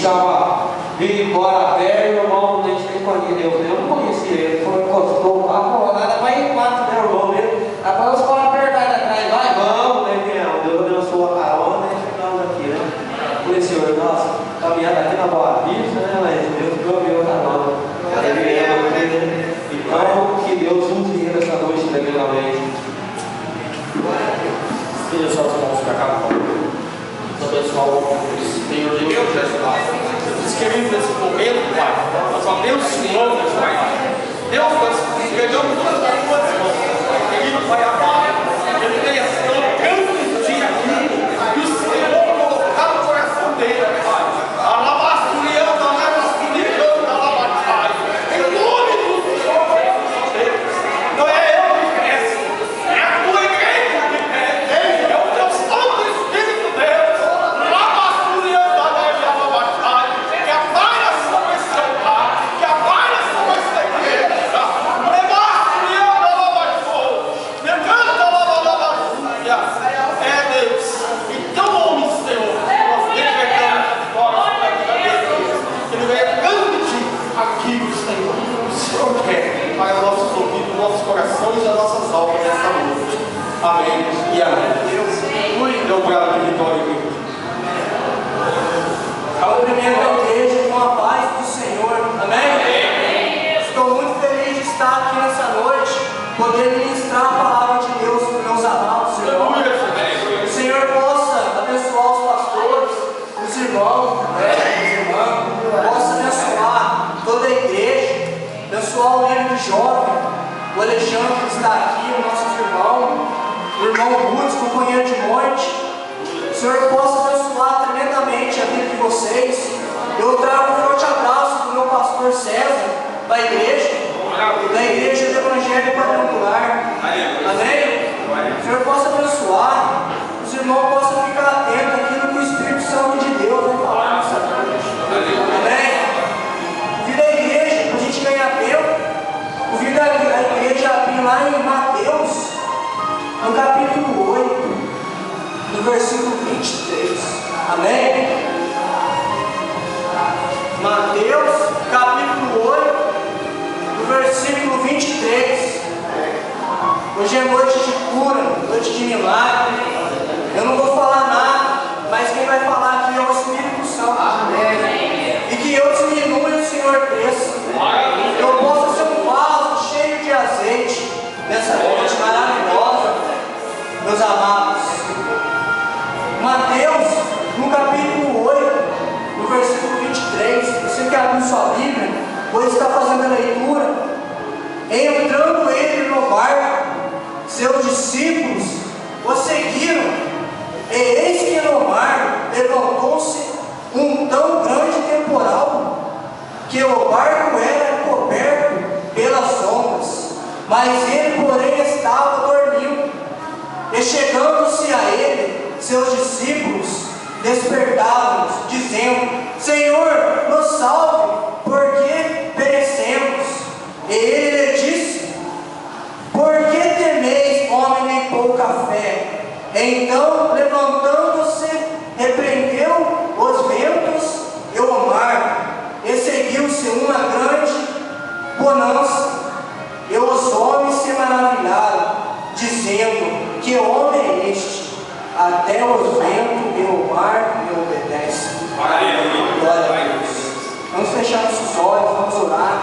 estava vindo embora a pé e o irmão nem conhecia Deus. Eu não conhecia ele. Foi encostou o carro, nada mais em quatro, né, o irmão dele. Agora os caras apertaram atrás, vai, vamos, né, Deus abençoou a carona e chegamos aqui, né? Falei, Senhor, nossa, caminhada aqui na Boa Vista, né, mas Deus promoveu a carona. Então, que Deus use ele essa noite legalmente. Filha, só os irmãos para cá, por favor. Abençoar o Senhor de Deus, Jesus. Queridos, nesse momento, Pai, nós abençoamos, Pai. Deus, nós pegamos todas as tuas mãos, querido Pai amado, ele venha tocando o dia aqui, e o Senhor colocar no coração dele, Pai. Alabasturião, alabasturião, alabatai. Em nome do Senhor Jesus. Não é eu que peço, é a tua igreja que pede. É o teu Santo Espírito Deus. Alabasturião, alabatai. Que a paz sobre seu lar, que a paz sobre esta igreja. Alabasturião, alabatai. Levanta, alabatai. É Deus. Então, homem, Senhor, nós decretamos a vitória sobre a vida deles. Ele venha grande aquilo, Senhor. O Senhor quer para nossos ouvidos, nossos corações e as nossas almas nesta noite. Amém e amém. Deus, dê um brado de vitória aqui. Cumprimento a igreja com a paz do Senhor. Amém? Estou muito feliz de estar aqui nessa noite, poder ministrar a palavra de Deus para os meus amados irmãos. Que o Senhor possa abençoar os pastores, os irmãos, as irmãs, possa abençoar toda a igreja, abençoar o líder de jovem, o Alexandre que está aqui, os nossos irmãos, o irmão Rudes, companheiro de monte. O Senhor possa abençoar tremendamente a vida de vocês. Eu trago um forte abraço do meu pastor César, da igreja do Evangelho Quadrangular. Amém? O Senhor possa abençoar, os irmãos possam ficar atentos àquilo que o Espírito Santo de Deus vai falar nessa noite. Amém? Vida da igreja, para a gente ganhar tempo, o vida da igreja abrir lá em Mateus, no capítulo 8. No versículo 23, amém? Mateus, capítulo 8, no versículo 23. Hoje é noite de cura, noite de milagre. Eu não vou falar nada, mas quem vai falar aqui é o Espírito Santo. Amém? E que eu diminua e o Senhor cresça. Que eu possa ser um vaso cheio de azeite nessa noite maravilhosa, meus amados. Mateus, no capítulo 8, no versículo 23, você que abriu sua Bíblia, ou está fazendo a leitura, entrando ele no barco, seus discípulos o seguiram, e eis que no mar levantou-se um tão grande temporal, que o barco era coberto pelas ondas, mas ele, porém, estava dormindo, e chegando-se a ele, seus discípulos despertaram-nos, dizendo: Senhor, nos salve, porque perecemos. E ele lhe disse: Por que temeis, homem de pouca fé? Então, levantando-se, repreendeu os ventos e o mar, e seguiu-se uma grande bonança. E os homens se maravilharam, dizendo: Que homem é este? Até os ventos e o mar me obedecem. Glória a Deus. Vamos fechar nossos olhos, vamos orar.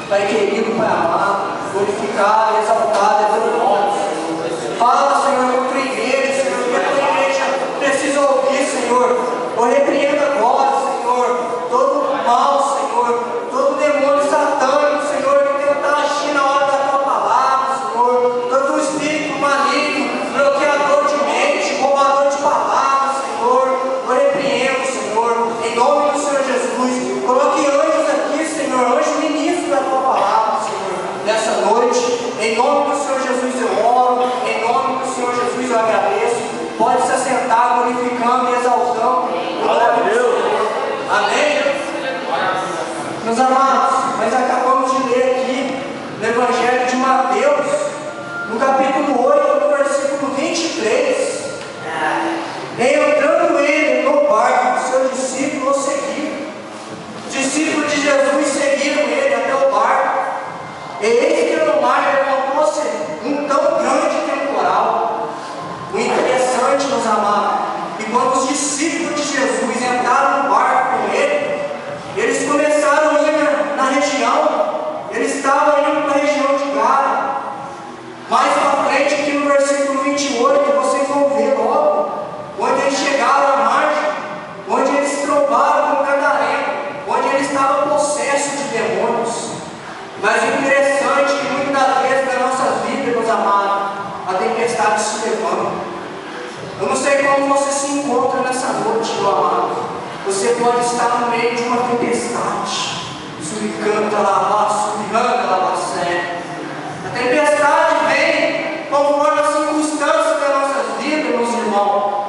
Pai querido, Pai amado, glorificado, exaltado é teu nome, Senhor. Fala, Senhor, com a tua igreja, Senhor, que a tua igreja precisa ouvir, Senhor. Eu repreendo agora, Senhor, todo mal, Senhor, todo demônio satânico, Senhor, que tenta agir na hora da tua palavra, Senhor. Todo espírito maligno, bloqueador de mente, roubador de palavras, Senhor. Eu repreendo, Senhor, em nome do Senhor Jesus. Coloque anjos aqui, Senhor, anjo ministro da tua palavra, Senhor, nessa noite. Em nome do Senhor Jesus eu oro, em nome do Senhor Jesus eu agradeço. Pode se assentar glorificando e exaltando. Glória a Deus. Eu não sei como você se encontra nessa noite, meu amado. Você pode estar no meio de uma tempestade. Suricanta, lavá, suricanta, lavacé. A tempestade vem conforme as circunstâncias das nossas vidas, meus irmãos.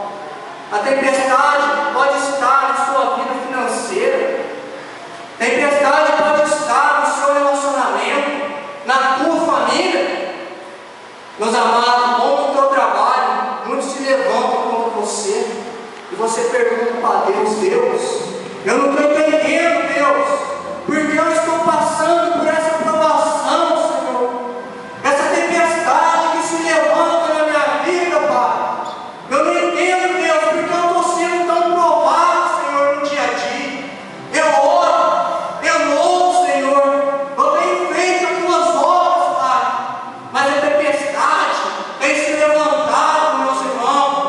A tempestade pode estar na sua vida financeira. A tempestade pode estar no seu relacionamento, na tua família. Meus amados, onde o teu trabalho, muitos se levantam contra você. E você pergunta para Deus: Deus, eu não estou entendendo, Deus, porque eu estou passando por essa provação, Senhor. Essa tempestade que se levanta na minha vida, Pai. Eu não entendo, Deus, porque eu estou sendo tão provado, Senhor, no dia a dia. Eu oro, eu louvo, Senhor. Eu tenho feito as tuas obras, Pai. Mas a tempestade tem se levantado, meus irmãos.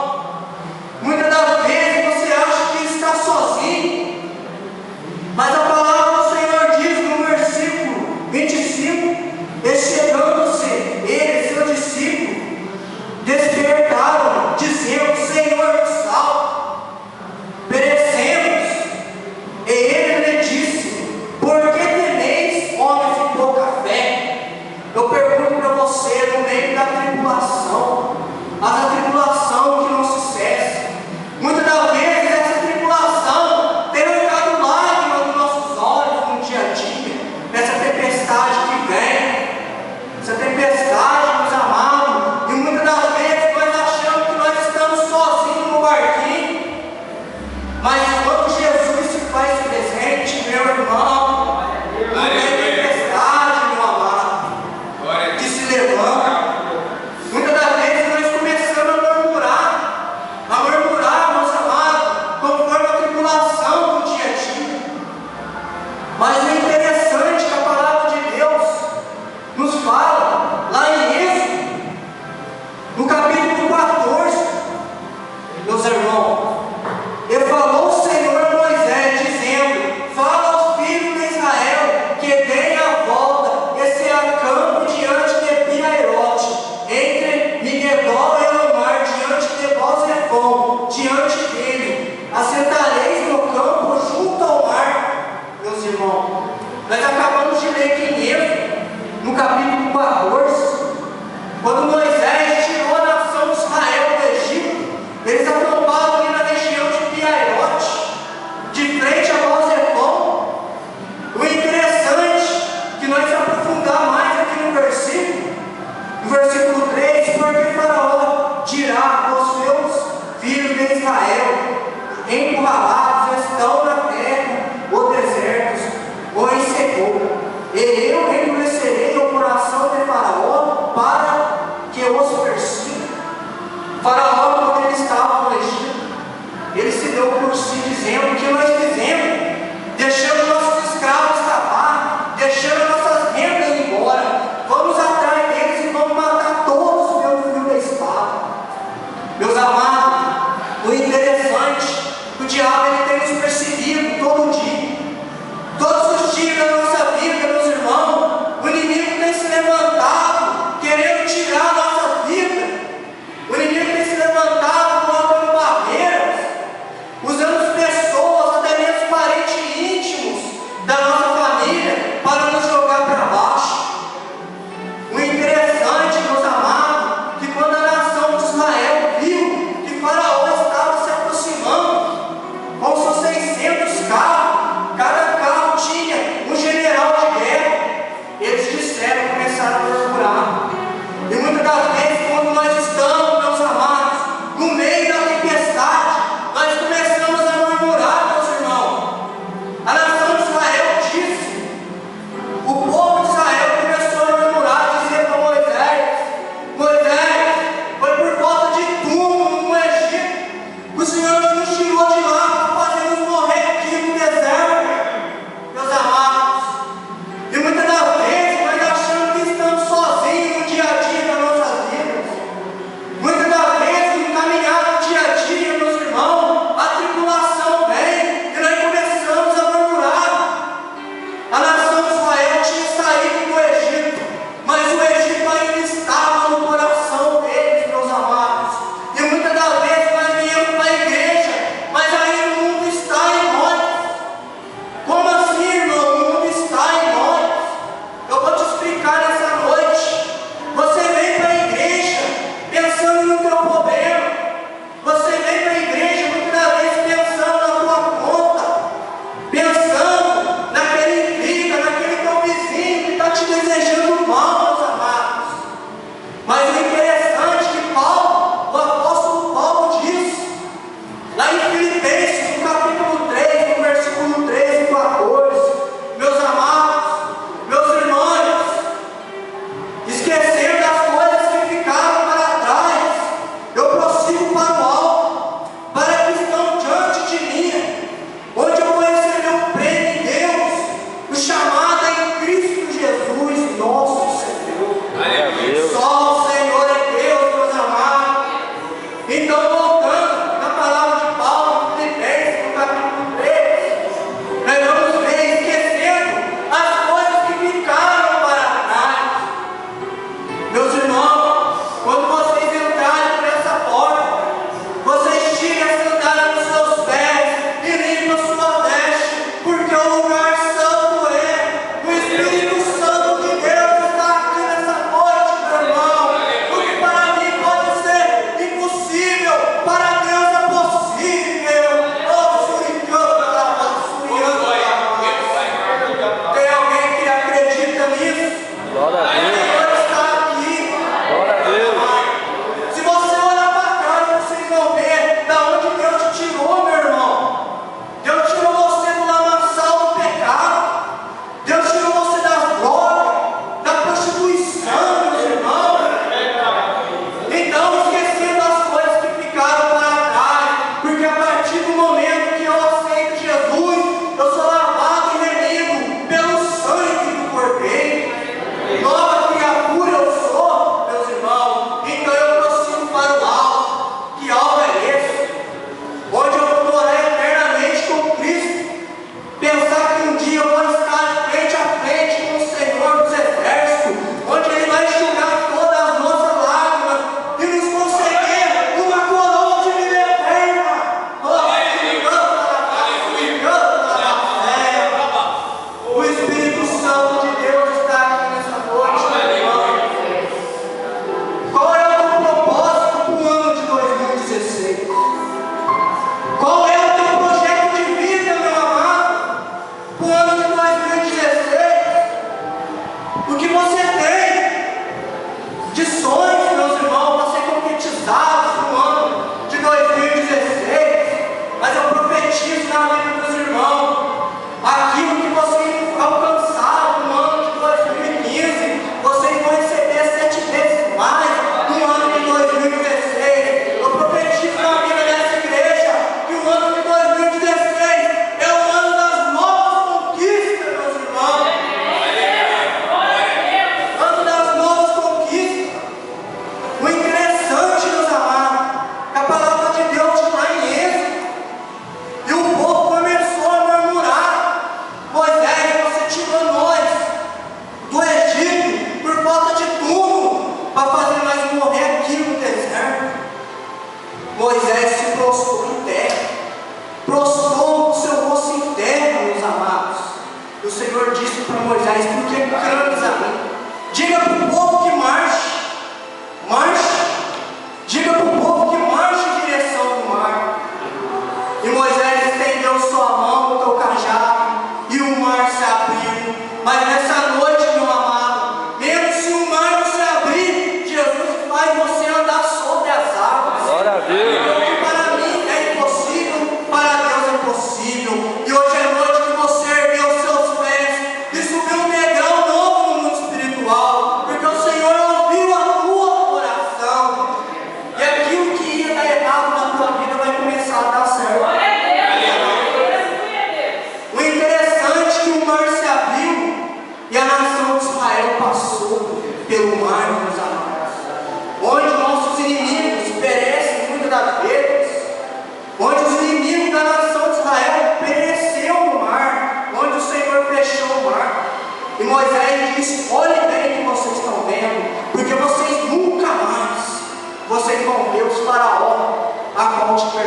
Muitas das vezes você acha que está sozinho.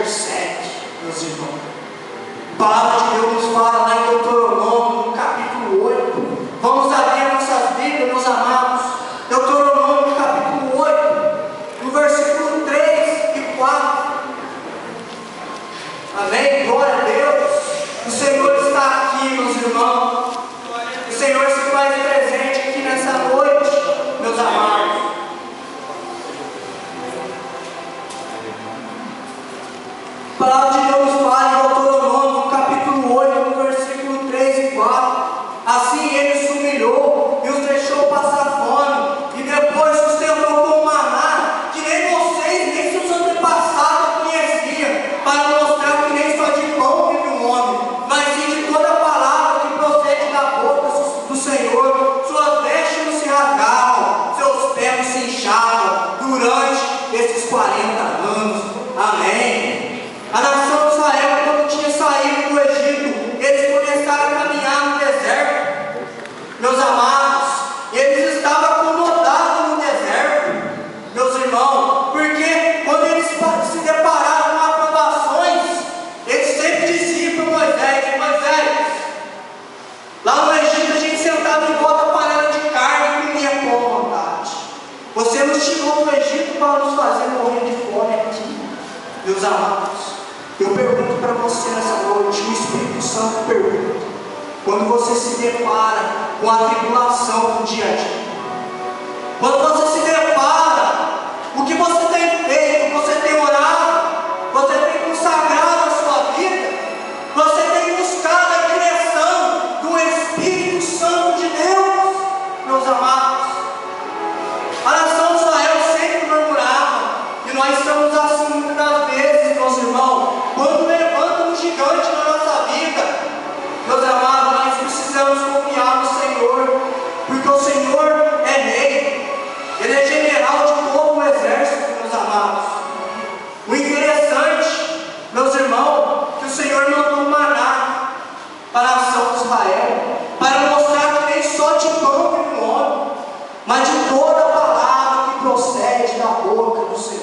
verso 7, meus irmãos. A palavra de Deus nos fala lá em Deuteronômio, no capítulo 8. Vamos abrir nossas Bíblias, meus amados. Deuteronômio, capítulo 8, no versículo 3 e 4. Amém? Glória a Deus. O Senhor está aqui, meus irmãos. O Senhor se faz presente aqui nessa noite, meus amados. A palavra de Deus nos fala em Deuteronômio, capítulo 8, no versículo 3 e 4. Assim ele se humilhou e os deixou passar fome, e depois sustentou com maná, que nem vocês, nem seus antepassados conheciam, para mostrar que nem só de pão vive o homem, mas sim de toda palavra que procede da boca do Senhor. Suas vestes não se rasgavam, seus pés se inchavam durante esses 40 anos. Amém. A nação de Israel, quando tinha saído do Egito, eles começaram a caminhar no deserto, meus amados. Eles estavam acomodados no deserto, meus irmãos, porque quando eles se depararam com aprovações, eles sempre diziam para Moisés: Moisés, lá no Egito a gente sentava em volta da panela de carne e comia com vontade. Você nos tirou do Egito para nos fazer morrer de fome aqui, meus amados. Eu pergunto para você nessa noite, o Espírito Santo pergunta: quando você se depara com a tribulação do dia a dia, quando você se depara, o que você tem feito? Você tem orado, você tem consagrado a sua vida, você tem buscado a direção do Espírito Santo de Deus, meus amados. A nação de Israel sempre murmurava, e nós estamos assim muitas das vezes, meus irmãos. Quando levanta um gigante na nossa vida, meus amados, nós precisamos confiar no Senhor, porque o Senhor é rei, Ele é general de todo o exército, meus amados. O interessante, meus irmãos, que o Senhor mandou maná para a nação de Israel, para mostrar que nem só de pão vive o homem, mas de toda a palavra que procede da boca do Senhor.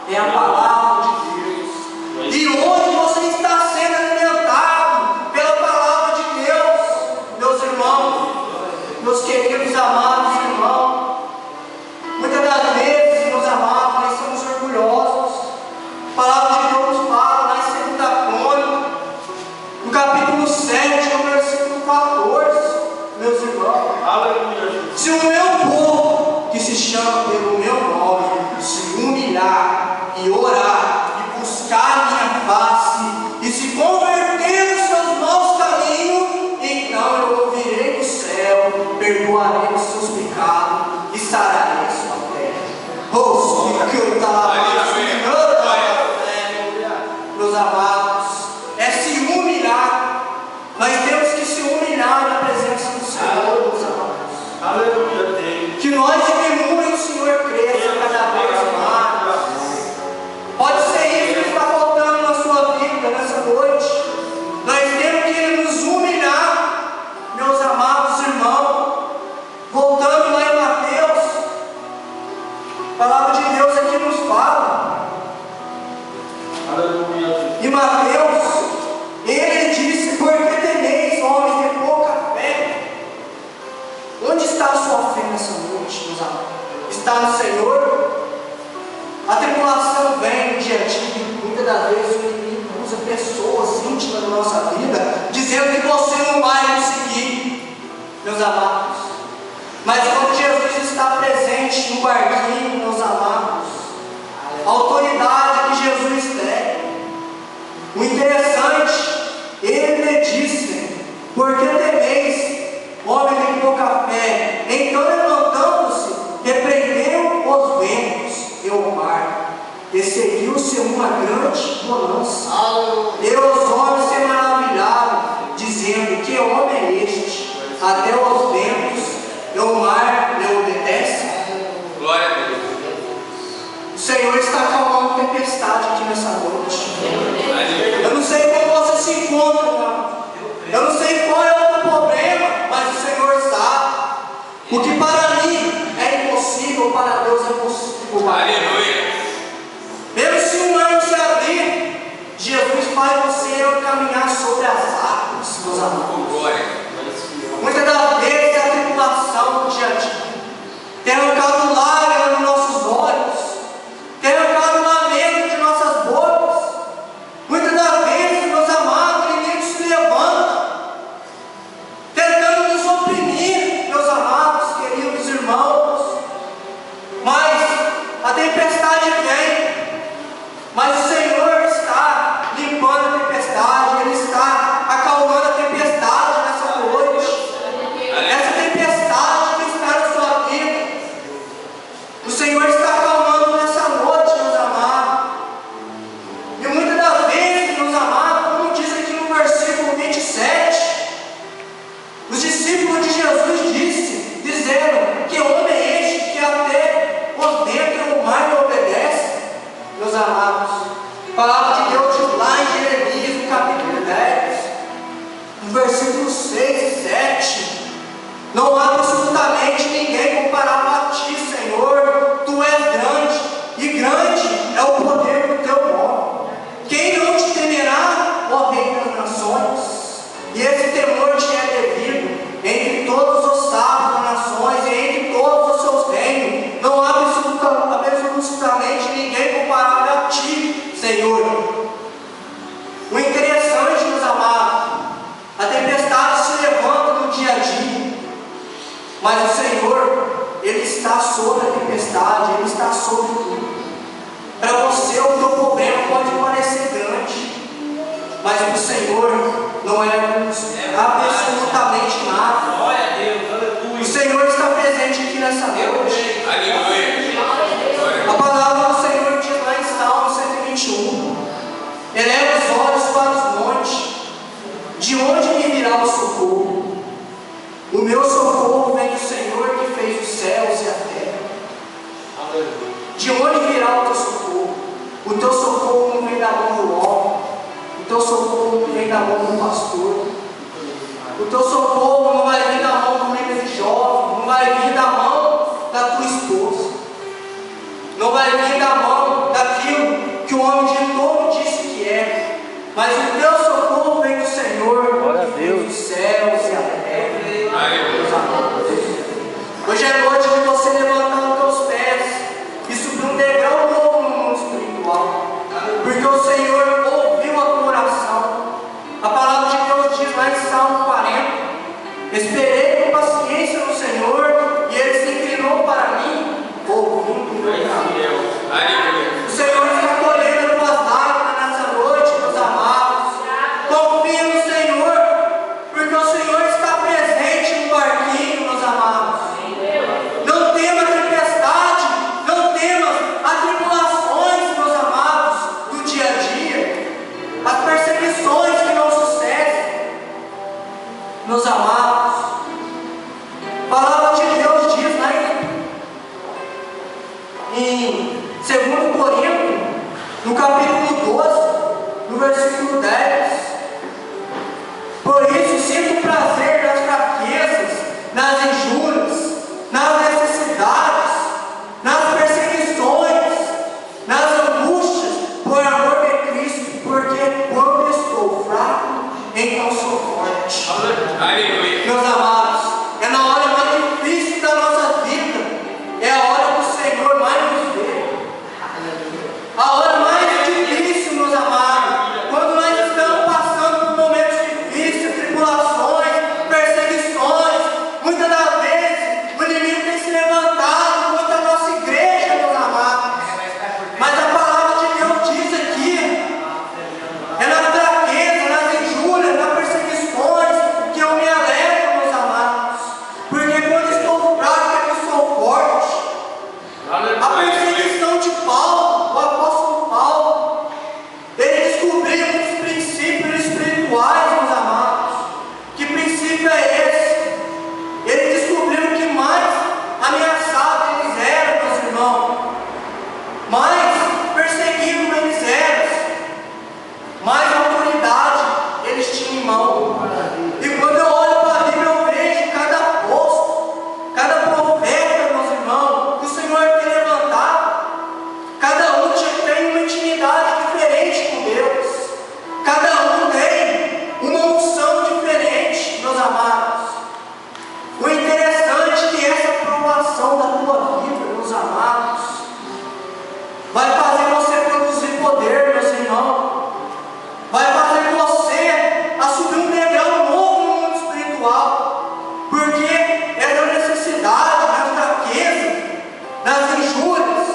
É a palavra de Deus. E hoje você está sendo alimentado pela palavra de Deus, meus irmãos, meus queridos amados irmãos. Muitas das vezes, meus amados, nós somos orgulhosos. A palavra de Deus nos fala lá em 2 Crônicas, no capítulo 7, no versículo 14, meus irmãos. Aleluia. Se o meu povo, que se chama pelo meu nome, se humilhar e orar e buscar minha face e se converter nos seus maus caminhos, então eu ouvirei do céu, perdoarei os seus pecados e sararei sua terra. Meus amados, é se humilhar. Nós temos que se humilhar na presença do Senhor, meus amados. Aleluia. Que nós diminua e o Senhor cresça cada vez mais. Pode ser isso que está faltando na sua vida nessa noite. Nós temos que nos humilhar, meus amados irmãos. Voltando lá em Mateus, a palavra de Deus aqui nos fala. Aleluia. Em Mateus, ele disse: por que temeis, homens de pouca fé? Onde está a sua fé nessa noite, meus amados? Está no Senhor? A tribulação vem no dia a dia. Muitas das vezes o inimigo usa pessoas íntimas da nossa vida, dizendo que você não vai conseguir, meus amados. Mas quando Jesus está presente no barquinho, meus amados, a autoridade que Jesus tem. O interessante, ele disse: por que temeis, homem de pouca fé? Então, levantando-se, repreendeu os ventos e o mar, e seguiu-se uma grande bonança. E os homens se maravilharam, dizendo: que homem é este? Até os ventos e o mar lhe obedecem. Glória a Deus. O Senhor está acalmando tempestade aqui nessa noite. Eu não sei como você se encontra, eu não sei qual é o teu problema, mas o Senhor sabe. a tempestade vem, mas o Senhor está limpando a tempestade, Ele está acalmando a tempestade nessa noite. Essa tempestade que está na sua vida, o Senhor está acalmando nessa noite, meus amados. E muitas das vezes, meus amados, como diz aqui no versículo 27, os discípulos de Jesus dizendo que homem é este que até os ventos e o mar lhe obedece, meus amados. A palavra de Deus diz lá em Jeremias, no capítulo 10, no versículo 6 e 7, não há absolutamente ninguém comparado a ti, Senhor. Tu és grande, e grande é o poder do teu nome. Quem não te temerá, ó Rei das nações? E esse temor te é devido entre todos os sábios das nações e entre todos os seus reinos. Não há absolutamente ninguém comparável a ti, Senhor. O interessante, meus amados, a tempestade se levanta no dia a dia, mas o Senhor, Ele está sobre a tempestade, Ele está sobre tudo. Para você, o teu problema pode parecer grande, mas para o Senhor não é absolutamente nada. Glória a Deus, aleluia. O Senhor está presente aqui nessa noite. Aleluia. A palavra do Senhor diz lá em Salmo 121: eleva os olhos para os montes, de onde me virá o socorro? O meu socorro vem do Senhor que fez os céus e a terra. Aleluia. De onde virá o teu socorro? O teu socorro não vem da mão do homem, o teu socorro não vem da mão do pastor, o teu socorro não vai vir da mão do líder jovem, não vai vir da mão da tua esposa, não vai vir da mão daquilo que o homem de todo disse que é, mas o teu socorro vem do Senhor, glória a que Deus, fez os céus e a terra. Hoje é noite de você levantar os teus pés e subir um degrau novo no mundo espiritual, porque o Senhor ouviu a tua oração. A palavra de Deus diz lá em Salmo 40: esperei com paciência no Senhor, e Ele se inclinou para mim, ouvindo o meu clamor. O Senhor está colhendo as tuas lágrimas nessa noite, meus amados. Confie no Senhor, porque o Senhor está presente no barquinho, meus amados. Não temas a tempestade, não temas as tribulações, meus amados, do dia a dia, as perseguições que não sucedem, meus amados. A palavra de Deus diz lá em 2 Coríntios, no capítulo 12, no versículo 10: por isso sinto prazer nas fraquezas, nas injúrias, nas necessidades, nas perseguições, nas angústias, por amor de Cristo, porque quando estou fraco, então sou forte. aleluia. Meus amados, é na hora mais difícil da nossa vida, é a hora que o Senhor mais nos vê. A hora mais difícil, meus amados, quando nós estamos passando por momentos difíceis, tribulações, perseguições, muitas das vezes o inimigo tem se levantado contra a nossa igreja, meus amados. Mas a palavra de Deus diz aqui: é na fraqueza, nas injúrias, nas perseguições que eu me alegro, meus amados, porque quando estou fraco é que sou forte. A perseguição de Paulo, o apóstolo Paulo, ele descobriu os princípios espirituais, meus amados. Que princípio é esse? Ele descobriu que mais ameaçados eles eram, meus irmãos, mais perseguidos eles eram, mais autoridade eles tinham em mão. E quando eu olho para a Bíblia, eu vejo cada apóstolo, cada profeta, meus irmãos, que o Senhor tem levantado. Cada um tem uma intimidade diferente com Deus. Cada um tem uma unção diferente, meus amados. O interessante é que essa provação da tua vida, meus amados, vai fazer você produzir poder, meus irmãos. Vai fazer você a subir um degrau novo no mundo espiritual. Porque é da necessidade, da fraqueza, das injúrias,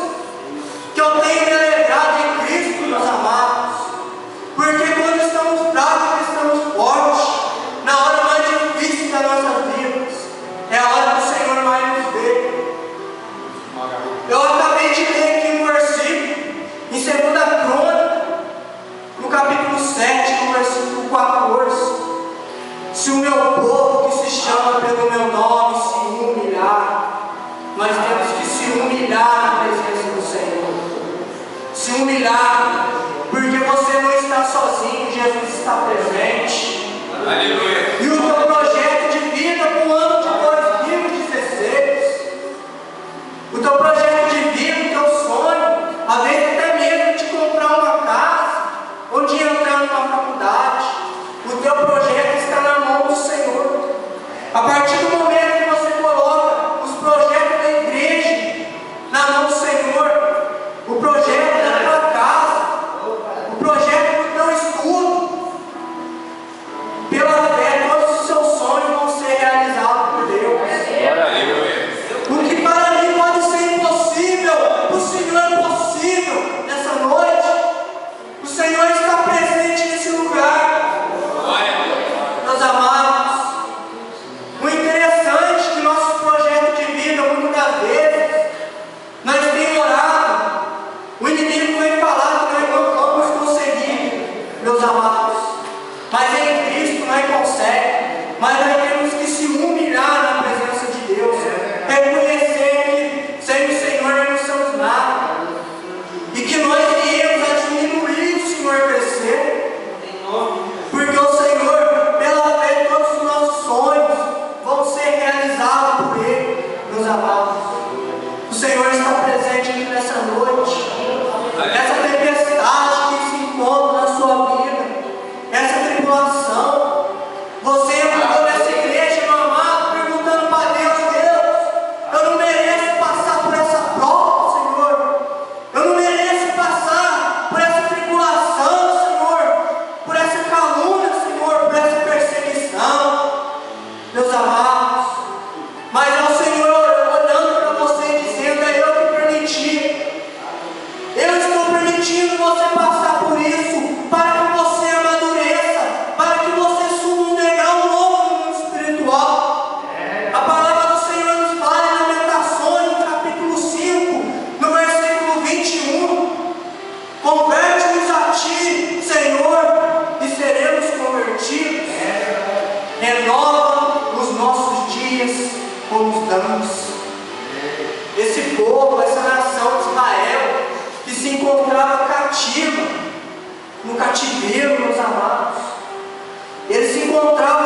humilhar, porque você não está sozinho, Jesus está presente. Aleluia. E o teu projeto de vida para o ano de 2016, o teu projeto de vida, o teu sonho, às vezes até mesmo de comprar uma casa, ou de entrar numa faculdade, o teu projeto está na mão do Senhor. A partir do momento que você coloca os projetos da igreja na mão do Senhor, o projeto da tua casa, o projeto do teu estudo, pela fé, todos os seus sonhos vão ser realizados por Deus. O que para mim pode ser impossível, o Senhor é possível nessa noite. O Senhor está presente nesse lugar. Meus amados, o interessante é que nosso projeto de vida, muitas das vezes, nós temos orado, o inimigo vem falar que nós não vamos conseguir, meus amados, mas em Cristo nós conseguimos, mas nós temos que se humilhar na presença de Deus, reconhecer que sem o Senhor nós não somos nada, e que nós viemos a diminuir o Senhor crescer, porque o Senhor, pela fé, todos os nossos sonhos vão ser realizados por Ele, meus amados. O Senhor está presente aqui nessa noite. Essa tempestade que se encontra na sua vida, essa tribulação, você entrou nessa igreja, meu amado, perguntando para Deus: eu não mereço passar por essa prova, Senhor. Eu não mereço passar por essa tribulação, Senhor, por essa calúnia, Senhor, por essa perseguição, meus amados. Mas é o Senhor olhando para você e dizendo: é eu que permiti. Eu estou permitindo você passar por isso, para que você amadureça, para que você suba um degrau novo no mundo espiritual. A palavra do Senhor nos fala em Lamentações, no capítulo 5, no versículo 21. Converte-nos a ti, Senhor, e seremos convertidos. Renova os nossos dias como os damos. Esse povo, essa nação de Israel, que se encontrava cativa, no cativeiro, meus amados, eles se encontravam